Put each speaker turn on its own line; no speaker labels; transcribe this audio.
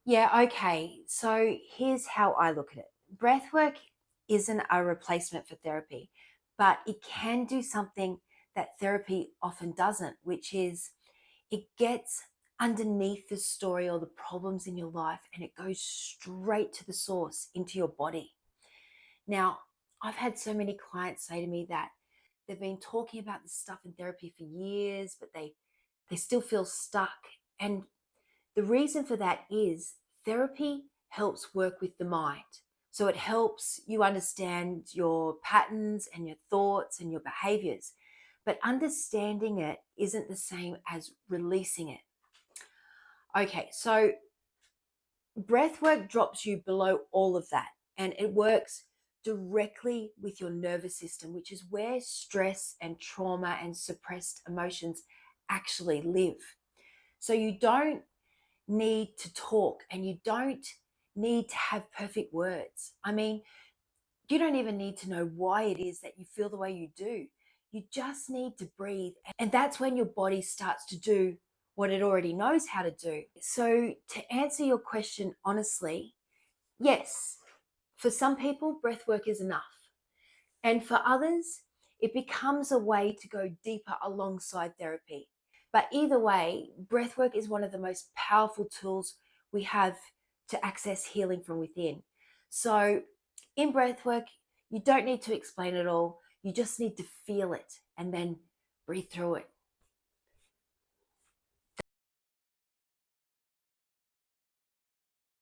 Yeah, okay. So here's how I look at it. Breathwork isn't a replacement for therapy, but it can do something that therapy often doesn't, which is it gets underneath the story or the problems in your life and it goes straight to the source into your body. Now, I've had so many clients say to me that they've been talking about this stuff in therapy for years, but they still feel stuck. And the reason for that is therapy helps work with the mind. So it helps you understand your patterns and your thoughts and your behaviors. But understanding it isn't the same as releasing it. Okay, so breath work drops you below all of that and it works directly with your nervous system, which is where stress and trauma and suppressed emotions actually live. So you don't need to talk and you don't need to have perfect words. I mean, you don't even need to know why it is that you feel the way you do. You just need to breathe. And that's when your body starts to do what it already knows how to do. So, to answer your question honestly, yes, for some people, breath work is enough. And for others, it becomes a way to go deeper alongside therapy. But either way, breathwork is one of the most powerful tools we have to access healing from within. So, in breathwork, you don't need to explain it all. You just need to feel it and then breathe through it.